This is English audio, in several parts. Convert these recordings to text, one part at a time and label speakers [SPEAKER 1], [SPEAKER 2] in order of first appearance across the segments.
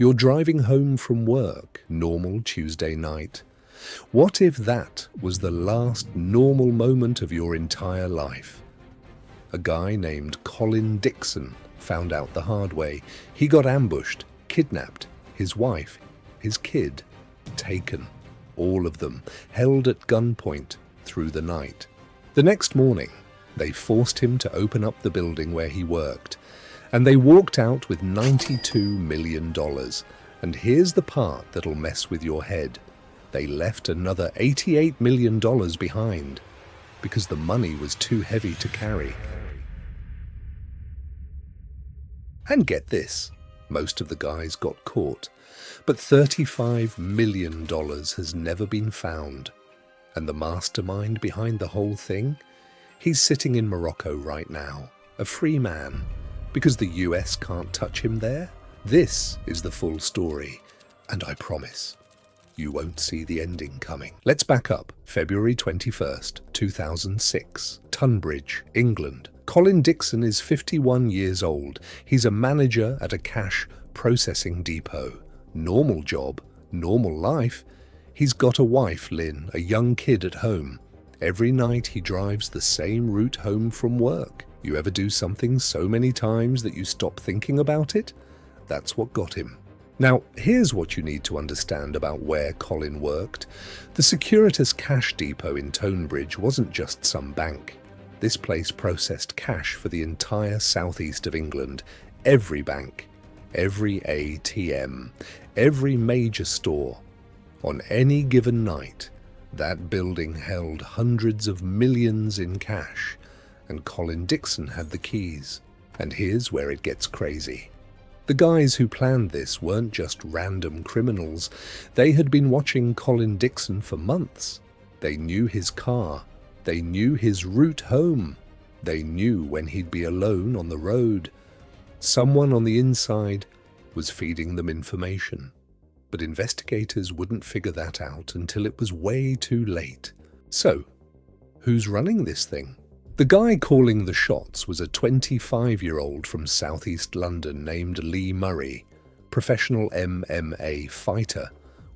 [SPEAKER 1] You're driving home from work, normal Tuesday night. What if that was the last normal moment of your entire life? A guy named Colin Dixon found out the hard way. He got ambushed, kidnapped, his wife, his kid, taken. All of them held at gunpoint through the night. The next morning, they forced him to open up the building where he worked, and they walked out with $92 million. And here's the part that'll mess with your head. They left another $88 million behind because the money was too heavy to carry. And get this, most of the guys got caught, but $35 million has never been found. And the mastermind behind the whole thing? He's sitting in Morocco right now, a free man, because the US can't touch him there. This is the full story, and I promise you won't see the ending coming. Let's back up. February 21st, 2006, Tunbridge, England. Colin Dixon is 51 years old. He's a manager at a cash processing depot. Normal job, normal life. He's got a wife, Lynn, a young kid at home. Every night he drives the same route home from work. You ever do something so many times that you stop thinking about it? That's what got him. Now, here's what you need to understand about where Colin worked. The Securitas Cash Depot in Tunbridge wasn't just some bank. This place processed cash for the entire southeast of England. Every bank, every ATM, every major store. On any given night, that building held hundreds of millions in cash, and Colin Dixon had the keys. And here's where it gets crazy. The guys who planned this weren't just random criminals. They had been watching Colin Dixon for months. They knew his car. They knew his route home. They knew when he'd be alone on the road. Someone on the inside was feeding them information. But investigators wouldn't figure that out until it was way too late. So, who's running this thing? The guy calling the shots was a 25-year-old from southeast London named Lee Murray, professional MMA fighter,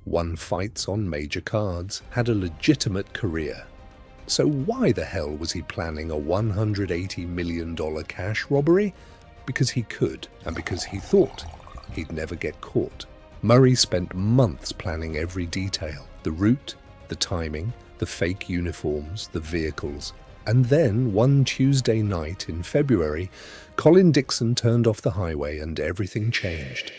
[SPEAKER 1] won fights on major cards, had a legitimate career. So why the hell was he planning a $180 million cash robbery? Because he could, and because he thought he'd never get caught. Murray spent months planning every detail, the route, the timing, the fake uniforms, the vehicles. And then, one Tuesday night in February, Colin Dixon turned off the highway and everything changed.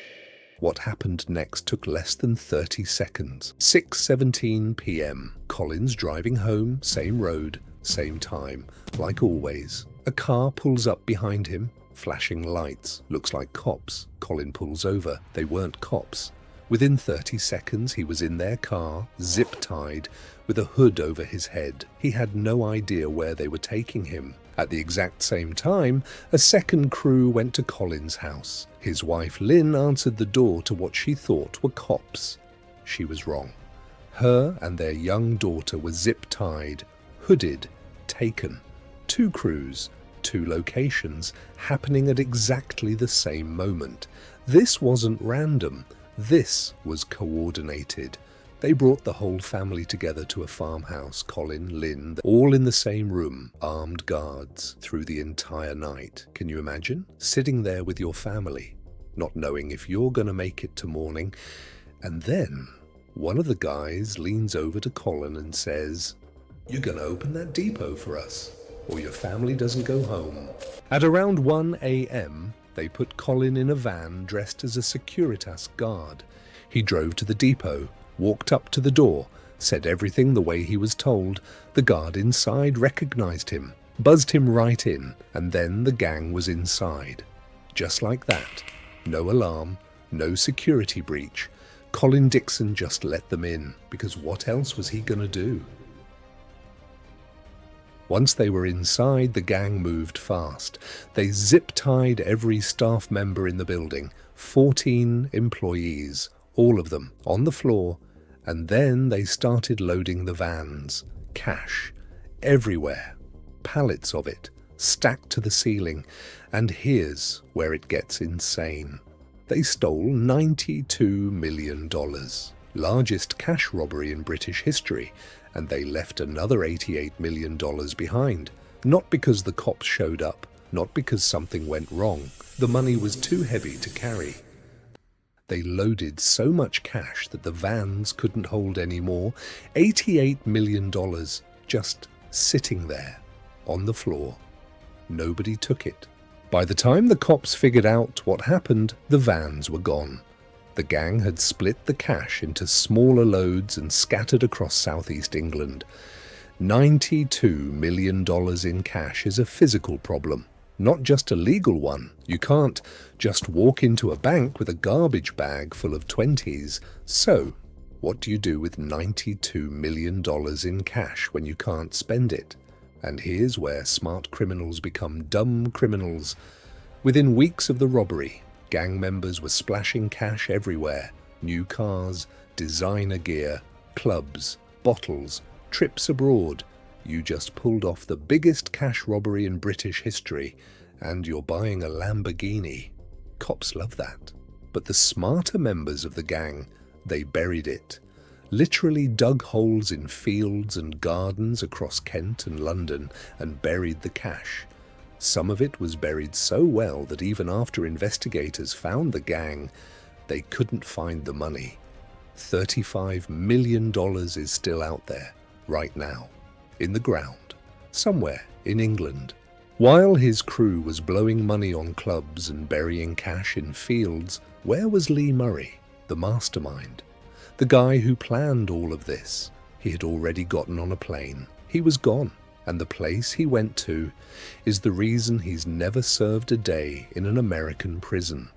[SPEAKER 1] What happened next took less than 30 seconds. 6:17 p.m. Colin's driving home, same road, same time, like always. A car pulls up behind him, flashing lights. Looks like cops. Colin pulls over. They weren't cops. Within 30 seconds, he was in their car, zip-tied, with a hood over his head. He had no idea where they were taking him. At the exact same time, a second crew went to Colin's house. His wife Lynn answered the door to what she thought were cops. She was wrong. Her and their young daughter were zip-tied, hooded, taken. 2 crews, 2 locations, happening at exactly the same moment. This wasn't random. This was coordinated. They brought the whole family together to a farmhouse, Colin, Lynn, all in the same room, armed guards through the entire night. Can you imagine? Sitting there with your family, not knowing if you're going to make it to morning. And then one of the guys leans over to Colin and says, "You're going to open that depot for us, or your family doesn't go home." At around 1 a.m., they put Colin in a van dressed as a Securitas guard. He drove to the depot, walked up to the door, said everything the way he was told. The guard inside recognized him, buzzed him right in, and then the gang was inside. Just like that. No alarm, no security breach. Colin Dixon just let them in, because what else was he gonna do? Once they were inside, the gang moved fast. They zip-tied every staff member in the building, 14 employees, all of them, on the floor, and then they started loading the vans. Cash, everywhere, pallets of it, stacked to the ceiling. And here's where it gets insane. They stole $92 million, largest cash robbery in British history, and they left another $88 million behind. Not because the cops showed up, not because something went wrong. The money was too heavy to carry. They loaded so much cash that the vans couldn't hold any more. $88 million just sitting there on the floor. Nobody took it. By the time the cops figured out what happened, the vans were gone. The gang had split the cash into smaller loads and scattered across southeast England. $92 million in cash is a physical problem, not just a legal one. You can't just walk into a bank with a garbage bag full of 20s. So, what do you do with $92 million in cash when you can't spend it? And here's where smart criminals become dumb criminals. Within weeks of the robbery, gang members were splashing cash everywhere. New cars, designer gear, clubs, bottles, trips abroad. You just pulled off the biggest cash robbery in British history, and you're buying a Lamborghini. Cops love that. But the smarter members of the gang, they buried it. Literally dug holes in fields and gardens across Kent and London and buried the cash. Some of it was buried so well that even after investigators found the gang, they couldn't find the money. $35 million is still out there, right now, in the ground, somewhere in England. While his crew was blowing money on clubs and burying cash in fields, where was Lee Murray, the mastermind? The guy who planned all of this. He had already gotten on a plane. He was gone, and the place he went to is the reason he's never served a day in an American prison.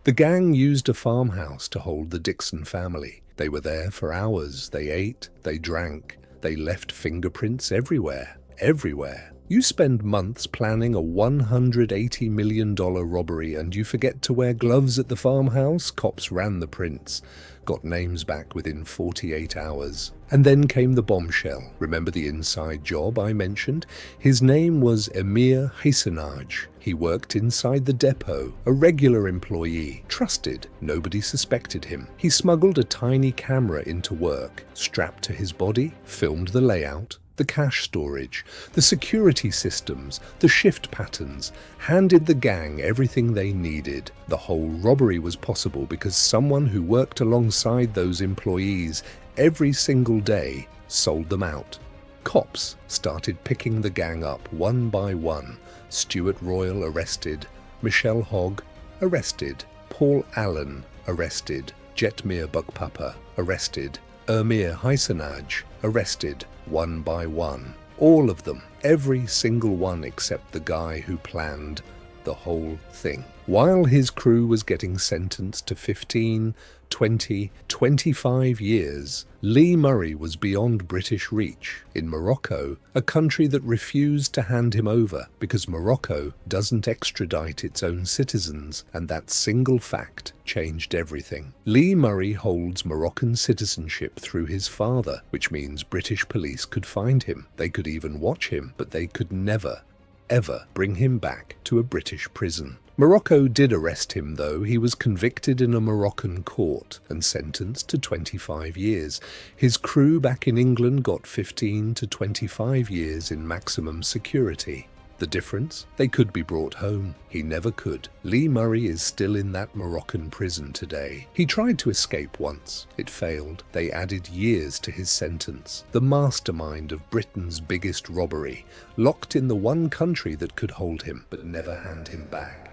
[SPEAKER 1] The gang used a farmhouse to hold the Dixon family. They were there for hours. They ate, they drank, they left fingerprints everywhere. Everywhere. You spend months planning a $180 million robbery and you forget to wear gloves at the farmhouse? Cops ran the prints, got names back within 48 hours. And then came the bombshell. Remember the inside job I mentioned? His name was Emir Heisenaj. He worked inside the depot, a regular employee, trusted. Nobody suspected him. He smuggled a tiny camera into work, strapped to his body, filmed the layout, the cash storage, the security systems, the shift patterns, handed the gang everything they needed. The whole robbery was possible because someone who worked alongside those employees every single day sold them out. Cops started picking the gang up one by one. Stuart Royal arrested, Michelle Hogg arrested, Paul Allen arrested, Jetmir Buckpapa arrested, Emir Heisenaj arrested, one by one. All of them, every single one except the guy who planned the whole thing. While his crew was getting sentenced to 15, 20, 25 years, Lee Murray was beyond British reach in Morocco, a country that refused to hand him over because Morocco doesn't extradite its own citizens, and that single fact changed everything. Lee Murray holds Moroccan citizenship through his father, which means British police could find him. They could even watch him, but they could never, ever bring him back to a British prison. Morocco did arrest him, though. He was convicted in a Moroccan court and sentenced to 25 years. His crew back in England got 15 to 25 years in maximum security. The difference? They could be brought home. He never could. Lee Murray is still in that Moroccan prison today. He tried to escape once. It failed. They added years to his sentence. The mastermind of Britain's biggest robbery, locked in the one country that could hold him, but never hand him back.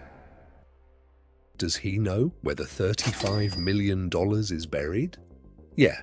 [SPEAKER 1] Does he know where the $35 million is buried? Yeah,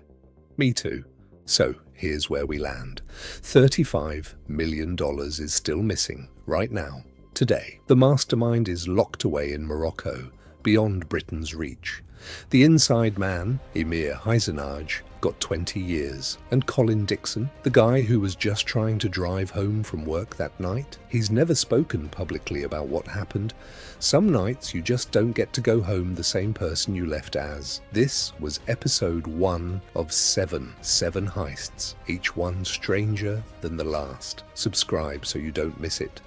[SPEAKER 1] me too. So here's where we land. $35 million is still missing right now, today. The mastermind is locked away in Morocco, beyond Britain's reach. The inside man, Emir Heisenaj, got 20 years. And Colin Dixon, the guy who was just trying to drive home from work that night, he's never spoken publicly about what happened. Some nights you just don't get to go home the same person you left as. This was episode 1 of 7 heists, each one stranger than the last. Subscribe so you don't miss it.